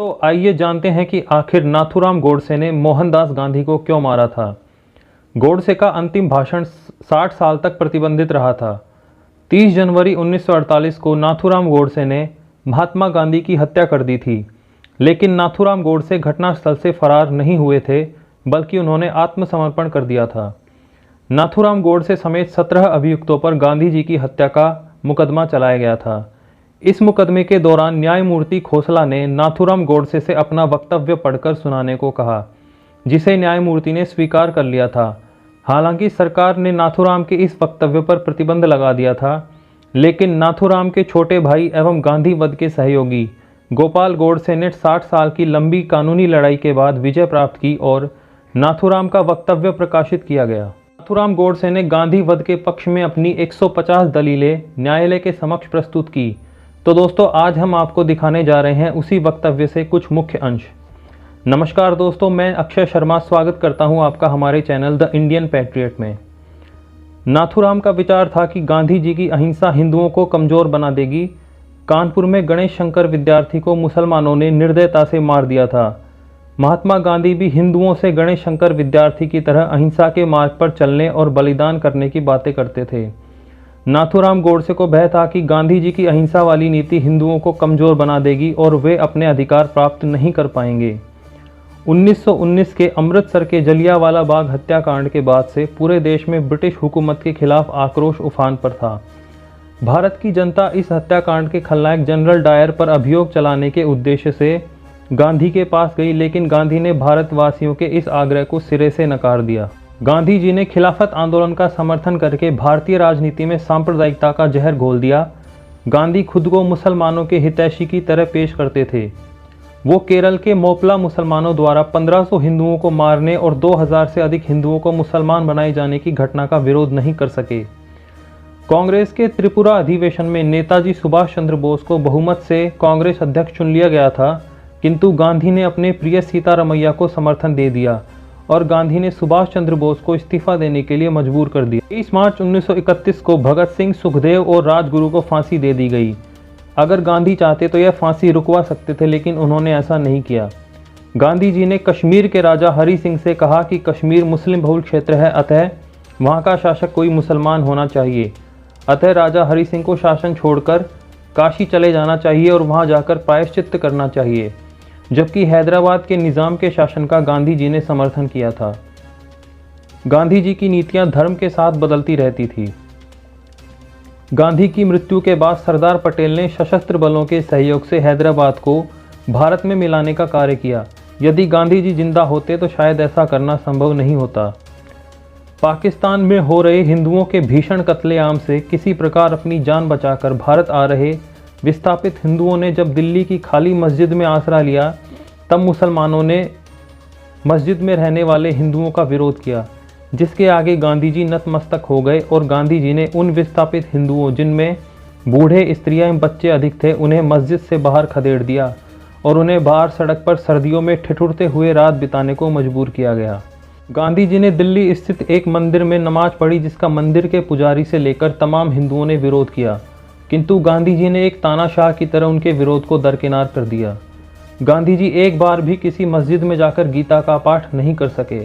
तो आइए जानते हैं कि आखिर नाथूराम गोडसे ने मोहनदास गांधी को क्यों मारा था। गोडसे का अंतिम भाषण 60 साल तक प्रतिबंधित रहा था। 30 जनवरी 1948 को नाथूराम गोडसे ने महात्मा गांधी की हत्या कर दी थी, लेकिन नाथूराम गोडसे घटनास्थल से फरार नहीं हुए थे, बल्कि उन्होंने आत्मसमर्पण कर दिया था। नाथूराम गोडसे समेत 17 अभियुक्तों पर गांधी जी की हत्या का मुकदमा चलाया गया था। इस मुकदमे के दौरान न्यायमूर्ति खोसला ने नाथूराम गोडसे से अपना वक्तव्य पढ़कर सुनाने को कहा, जिसे न्यायमूर्ति ने स्वीकार कर लिया था। हालांकि सरकार ने नाथूराम के इस वक्तव्य पर प्रतिबंध लगा दिया था, लेकिन नाथूराम के छोटे भाई एवं गांधी वध के सहयोगी गोपाल गोडसे ने 60 साल की लंबी कानूनी लड़ाई के बाद विजय प्राप्त की और नाथूराम का वक्तव्य प्रकाशित किया गया। नाथूराम गोडसे ने गांधी वध के पक्ष में अपनी 150 दलीलें न्यायालय के समक्ष प्रस्तुत की। तो दोस्तों, आज हम आपको दिखाने जा रहे हैं उसी वक्तव्य से कुछ मुख्य अंश। नमस्कार दोस्तों, मैं अक्षय शर्मा स्वागत करता हूं आपका हमारे चैनल द इंडियन पैट्रियट में। नाथूराम का विचार था कि गांधी जी की अहिंसा हिंदुओं को कमज़ोर बना देगी। कानपुर में गणेश शंकर विद्यार्थी को मुसलमानों ने निर्दयता से मार दिया था। महात्मा गांधी भी हिंदुओं से गणेश शंकर विद्यार्थी की तरह अहिंसा के मार्ग पर चलने और बलिदान करने की बातें करते थे। नाथूराम गोडसे को भय था कि गांधी जी की अहिंसा वाली नीति हिंदुओं को कमज़ोर बना देगी और वे अपने अधिकार प्राप्त नहीं कर पाएंगे। 1919 के अमृतसर के जलियांवाला बाग हत्याकांड के बाद से पूरे देश में ब्रिटिश हुकूमत के खिलाफ आक्रोश उफान पर था। भारत की जनता इस हत्याकांड के खलनायक जनरल डायर पर अभियोग चलाने के उद्देश्य से गांधी के पास गई, लेकिन गांधी ने भारतवासियों के इस आग्रह को सिरे से नकार दिया। गांधी जी ने खिलाफत आंदोलन का समर्थन करके भारतीय राजनीति में सांप्रदायिकता का जहर घोल दिया। गांधी खुद को मुसलमानों के हितैषी की तरह पेश करते थे। वो केरल के मोपला मुसलमानों द्वारा 1500 हिंदुओं को मारने और 2000 से अधिक हिंदुओं को मुसलमान बनाए जाने की घटना का विरोध नहीं कर सके। कांग्रेस के त्रिपुरा अधिवेशन में नेताजी सुभाष चंद्र बोस को बहुमत से कांग्रेस अध्यक्ष चुन लिया गया था, किंतु गांधी ने अपने प्रिय सीतारमैया को समर्थन दे दिया और गांधी ने सुभाष चंद्र बोस को इस्तीफा देने के लिए मजबूर कर दिया। 30 मार्च 1931 को भगत सिंह, सुखदेव और राजगुरु को फांसी दे दी गई। अगर गांधी चाहते तो यह फांसी रुकवा सकते थे, लेकिन उन्होंने ऐसा नहीं किया। गांधी जी ने कश्मीर के राजा हरि सिंह से कहा कि कश्मीर मुस्लिम बहुल क्षेत्र है, अतः वहाँ का शासक कोई मुसलमान होना चाहिए। अतः राजा हरि सिंह को शासन छोड़कर काशी चले जाना चाहिए और वहाँ जाकर प्रायश्चित्त करना चाहिए, जबकि हैदराबाद के निज़ाम के शासन का गांधी जी ने समर्थन किया था। गांधी जी की नीतियां धर्म के साथ बदलती रहती थी। गांधी की मृत्यु के बाद सरदार पटेल ने सशस्त्र बलों के सहयोग से हैदराबाद को भारत में मिलाने का कार्य किया। यदि गांधी जी जिंदा होते तो शायद ऐसा करना संभव नहीं होता। पाकिस्तान में हो रहे हिंदुओं के भीषण कत्लेआम से किसी प्रकार अपनी जान बचाकर भारत आ रहे विस्थापित हिंदुओं ने जब दिल्ली की खाली मस्जिद में आसरा लिया, तब मुसलमानों ने मस्जिद में रहने वाले हिंदुओं का विरोध किया, जिसके आगे गांधी जी नतमस्तक हो गए और गांधी जी ने उन विस्थापित हिंदुओं, जिनमें बूढ़े, स्त्रियां एवं बच्चे अधिक थे, उन्हें मस्जिद से बाहर खदेड़ दिया और उन्हें बाहर सड़क पर सर्दियों में ठिठुरते हुए रात बिताने को मजबूर किया गया। गांधी जी ने दिल्ली स्थित एक मंदिर में नमाज पढ़ी, जिसका मंदिर के पुजारी से लेकर तमाम हिंदुओं ने विरोध किया, किंतु गांधी जी ने एक तानाशाह की तरह उनके विरोध को दरकिनार कर दिया। गांधी जी एक बार भी किसी मस्जिद में जाकर गीता का पाठ नहीं कर सके।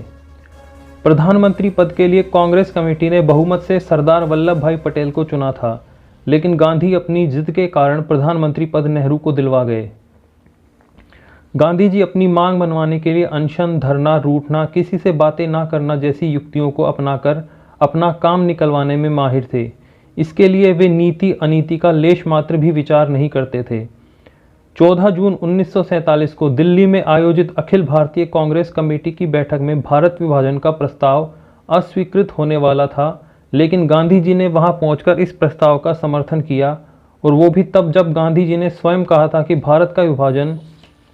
प्रधानमंत्री पद के लिए कांग्रेस कमेटी ने बहुमत से सरदार वल्लभ भाई पटेल को चुना था, लेकिन गांधी अपनी जिद के कारण प्रधानमंत्री पद नेहरू को दिलवा गए। गांधी जी अपनी मांग मनवाने के लिए अनशन, धरना, रूठना, किसी से बातें ना करना जैसी युक्तियों को अपनाकर अपना काम निकलवाने में माहिर थे। इसके लिए वे नीति अनीति का लेश मात्र भी विचार नहीं करते थे। 14 जून 1947 को दिल्ली में आयोजित अखिल भारतीय कांग्रेस कमेटी की बैठक में भारत विभाजन का प्रस्ताव अस्वीकृत होने वाला था, लेकिन गांधी जी ने वहां पहुंचकर इस प्रस्ताव का समर्थन किया, और वो भी तब जब गांधी जी ने स्वयं कहा था कि भारत का विभाजन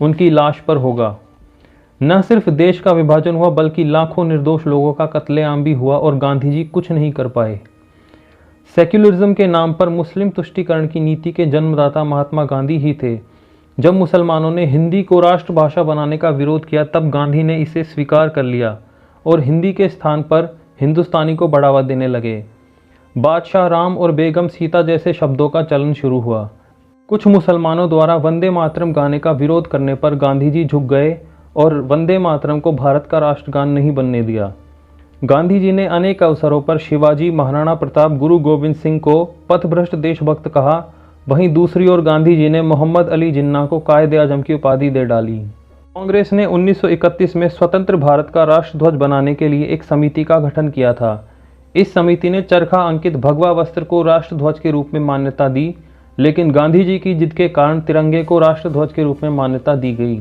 उनकी लाश पर होगा। न सिर्फ देश का विभाजन हुआ, बल्कि लाखों निर्दोष लोगों का कत्लेआम भी हुआ और गांधी जी कुछ नहीं कर पाए। सेक्युलरिज्म के नाम पर मुस्लिम तुष्टीकरण की नीति के जन्मदाता महात्मा गांधी ही थे। जब मुसलमानों ने हिंदी को राष्ट्रभाषा बनाने का विरोध किया, तब गांधी ने इसे स्वीकार कर लिया और हिंदी के स्थान पर हिंदुस्तानी को बढ़ावा देने लगे। बादशाह राम और बेगम सीता जैसे शब्दों का चलन शुरू हुआ। कुछ मुसलमानों द्वारा वंदे मातरम गाने का विरोध करने पर गांधी जी झुक गए और वंदे मातरम को भारत का राष्ट्रगान नहीं बनने दिया। गांधी जी ने अनेक अवसरों पर शिवाजी, महाराणा प्रताप, गुरु गोविंद सिंह को पथभ्रष्ट देशभक्त कहा। वहीं दूसरी ओर गांधी जी ने मोहम्मद अली जिन्ना को कायदे आजम की उपाधि दे डाली। कांग्रेस ने 1931 में स्वतंत्र भारत का राष्ट्रध्वज बनाने के लिए एक समिति का गठन किया था। इस समिति ने चरखा अंकित भगवा वस्त्र को राष्ट्रध्वज के रूप में मान्यता दी, लेकिन गांधी जी की जिद के कारण तिरंगे को राष्ट्रध्वज के रूप में मान्यता दी गई।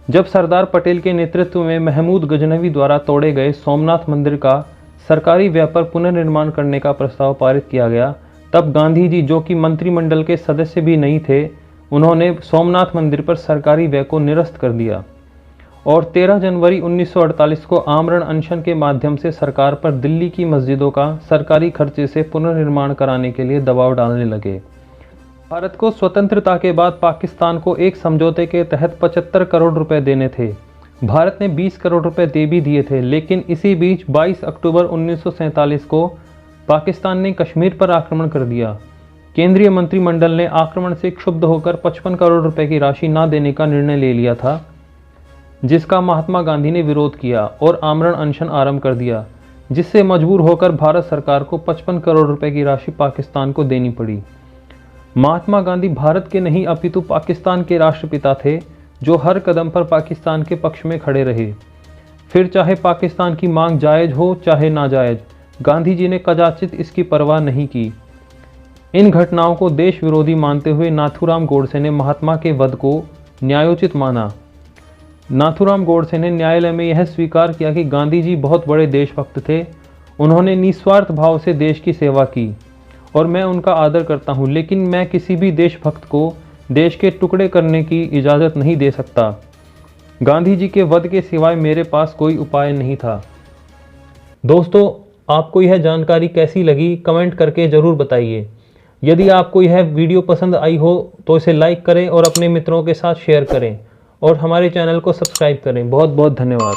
जब सरदार पटेल के नेतृत्व में महमूद गजनवी द्वारा तोड़े गए सोमनाथ मंदिर का सरकारी व्यय पर पुनर्निर्माण करने का प्रस्ताव पारित किया गया, तब गांधी जी, जो कि मंत्रिमंडल के सदस्य भी नहीं थे, उन्होंने सोमनाथ मंदिर पर सरकारी व्यय को निरस्त कर दिया और 13 जनवरी 1948 को आमरण अनशन के माध्यम से सरकार पर दिल्ली की मस्जिदों का सरकारी खर्चे से पुनर्निर्माण कराने के लिए दबाव डालने लगे। भारत को स्वतंत्रता के बाद पाकिस्तान को एक समझौते के तहत 75 करोड़ रुपए देने थे। भारत ने 20 करोड़ रुपए दे भी दिए थे, लेकिन इसी बीच 22 अक्टूबर 1947 को पाकिस्तान ने कश्मीर पर आक्रमण कर दिया। केंद्रीय मंत्रिमंडल ने आक्रमण से क्षुब्ध होकर 55 करोड़ रुपए की राशि न देने का निर्णय ले लिया था, जिसका महात्मा गांधी ने विरोध किया और आमरण अनशन आरंभ कर दिया, जिससे मजबूर होकर भारत सरकार को 55 करोड़ रुपए की राशि पाकिस्तान को देनी पड़ी। महात्मा गांधी भारत के नहीं अपितु पाकिस्तान के राष्ट्रपिता थे, जो हर कदम पर पाकिस्तान के पक्ष में खड़े रहे। फिर चाहे पाकिस्तान की मांग जायज हो चाहे नाजायज, गांधी जी ने कदाचित इसकी परवाह नहीं की। इन घटनाओं को देश विरोधी मानते हुए नाथूराम गोडसे ने महात्मा के वध को न्यायोचित माना। नाथूराम गोडसे ने न्यायालय में यह स्वीकार किया कि गांधी जी बहुत बड़े देशभक्त थे। उन्होंने निस्वार्थ भाव से देश की सेवा की और मैं उनका आदर करता हूं, लेकिन मैं किसी भी देशभक्त को देश के टुकड़े करने की इजाज़त नहीं दे सकता। गांधी जी के वध के सिवाय मेरे पास कोई उपाय नहीं था। दोस्तों, आपको यह जानकारी कैसी लगी कमेंट करके ज़रूर बताइए। यदि आपको यह वीडियो पसंद आई हो तो इसे लाइक करें और अपने मित्रों के साथ शेयर करें और हमारे चैनल को सब्सक्राइब करें। बहुत बहुत धन्यवाद।